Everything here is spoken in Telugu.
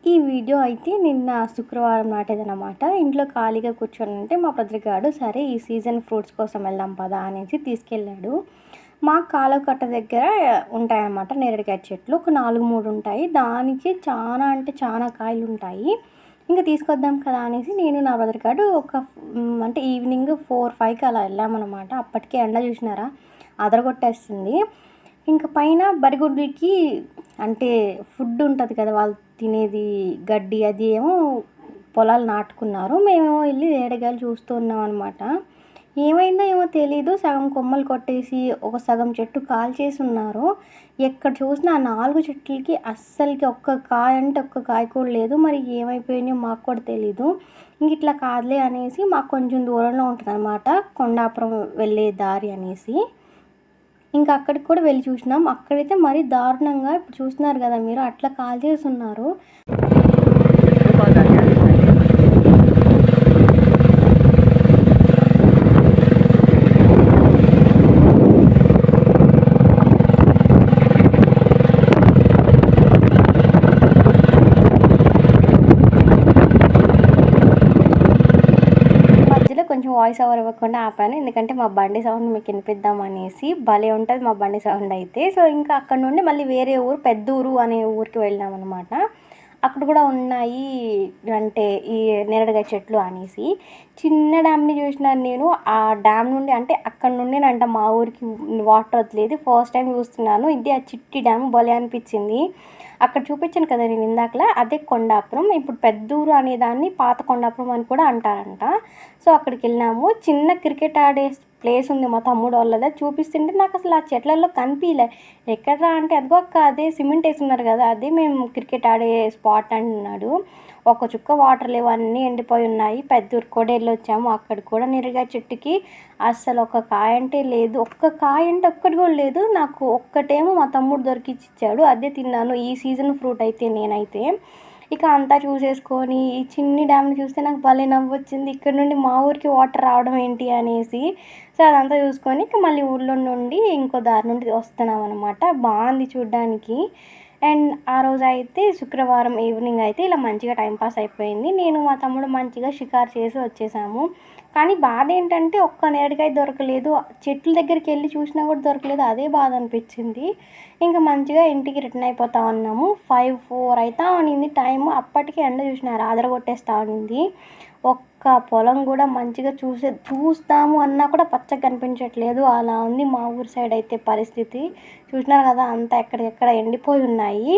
ఈ వీడియో అయితే నిన్న శుక్రవారం నాటేదనమాట. ఇంట్లో ఖాళీగా కూర్చొనుంటే మా భద్రగాడు సరే ఈ సీజన్ ఫ్రూట్స్ కోసం వెళ్దాం పదా అనేసి తీసుకెళ్ళాడు. మా కాలువ కట్ట దగ్గర ఉంటాయన్నమాట నేరేడుకాయ చెట్లు. ఒక 4, 3 ఉంటాయి. దానికి చాలా అంటే చాలా కాయలుంటాయి. ఇంక తీసుకొద్దాం కదా అనేసి నేను నా భద్రగాడు అంటే ఈవినింగ్ 4, 5కి అలా వెళ్ళామన్నమాట. అప్పటికే ఎండ చూసినారా అదరగొట్టేస్తుంది. ఇంక పైన బరిగొడ్లకి అంటే ఫుడ్ ఉంటుంది కదా, వాళ్ళు తినేది గడ్డి, అది ఏమో పొలాలు నాటుకున్నారు. మేమేమో వెళ్ళి నేరేడుకాయలు చూస్తూ ఉన్నాం అనమాట. ఏమైందో ఏమో తెలీదు, సగం కొమ్మలు కొట్టేసి ఒక సగం చెట్టు కాల్చేసి ఉన్నారు. ఎక్కడ చూసినా ఆ 4 చెట్లకి అస్సలకి ఒక్క కాయ అంటే ఒక్క కాయ కూడా లేదు. మరి ఏమైపోయినాయో మాకు కూడా తెలీదు. ఇంక ఇట్లా కాదులే అనేసి మాకు కొంచెం దూరంలో ఉంటుంది అనమాట కొండాపురం వెళ్ళే దారి అనేసి. ఇంకా అక్కడికి కూడా వెళ్ళి చూసినాం. అక్కడైతే మరీ దారుణంగా ఇప్పుడు చూస్తున్నారు కదా మీరు, అట్లా కాల్చేసి ఉన్నారు. కొంచెం వాయిస్ ఓవర్ ఇవ్వకుండా ఆపాను, ఎందుకంటే మా బండి సౌండ్ మీకు వినిపిద్దాం అనేసి. భలే ఉంటుంది మా బండి సౌండ్ అయితే. సో ఇంకా అక్కడ నుండి మళ్ళీ వేరే ఊరు, పెద్దూరు అనే ఊరికి వెళ్ళాం అనమాట. అక్కడ కూడా ఉన్నాయి అంటే ఈ నేరేడుకాయ చెట్లు అనేసి. చిన్న డ్యామ్ని చూసినాను నేను. ఆ డ్యామ్ నుండి అంటే అక్కడ నుండేనంట మా ఊరికి వాటర్ వదిలేదు. ఫస్ట్ టైం చూస్తున్నాను. ఇది ఆ చిట్టి డ్యామ్ భలే అనిపించింది. అక్కడ చూపించాను కదా నేను ఇందాకలా, అదే కొండాపురం. ఇప్పుడు పెద్దూరు అనేదాన్ని పాత కొండాపురం అని కూడా అంటారంట. సో అక్కడికి వెళ్ళాము. చిన్న క్రికెట్ ఆడే ప్లేస్ ఉంది మా తమ్ముడు వాళ్ళదా. చూపిస్తుంటే నాకు అసలు ఆ చెట్లలో కనిపించలే. ఎక్కడరా అంటే అదిగో అక్క, అదే సిమెంట్ వేస్తున్నారు కదా, అదే మేము క్రికెట్ ఆడే స్పాట్ అంటున్నాడు. ఒక చుక్క వాటర్ లేవు, అన్నీ ఎండిపోయి ఉన్నాయి. పెద్దూరు కూడా వెళ్ళొచ్చాము. అక్కడ కూడా నేరేడుకాయ చెట్టుకి అస్సలు ఒక కాయ అంటే లేదు. ఒక్క కాయ అంటే ఒక్కటి కూడా లేదు. నాకు ఒక్కటేమో మా తమ్ముడు దొరికిచ్చి ఇచ్చాడు, అదే తిన్నాను ఈ సీజన్ ఫ్రూట్ అయితే నేనైతే. ఇక అంతా చూసేసుకొని ఈ చిన్ని డ్యామ్ని చూస్తే నాకు భలే నవ్వు వచ్చింది. ఇక్కడ నుండి మా ఊరికి వాటర్ రావడం ఏంటి అనేసి. సో అదంతా చూసుకొని ఇక మళ్ళీ ఊళ్ళో నుండి ఇంకో దారి నుండి వస్తున్నాం అనమాట. బాగుంది చూడ్డానికి. అండ్ ఆ రోజు అయితే శుక్రవారం ఈవినింగ్ అయితే ఇలా మంచిగా టైంపాస్ అయిపోయింది. నేను మా తమ్ముడు మంచిగా షికారు చేసి వచ్చేసాము. కానీ బాధ ఏంటంటే ఒక్క నేరేడుకాయ దొరకలేదు. చెట్ల దగ్గరికి వెళ్ళి చూసినా కూడా దొరకలేదు. అదే బాధ అనిపించింది. ఇంకా మంచిగా ఇంటికి రిటర్న్ అయిపోతా ఉన్నాము. 5, 4 అవుతా ఉన్నింది టైం. అప్పటికే ఎండ చూసినారు ఆదరగొట్టేస్తూ ఉన్నింది. ఒక్క పొలం కూడా మంచిగా చూస్తాము అన్నా కూడా పచ్చగా కనిపించట్లేదు. అలా ఉంది మా ఊరి సైడ్ అయితే పరిస్థితి. చూసినారు కదా అంతా ఎక్కడికెక్కడ ఎండిపోయి ఉన్నాయి.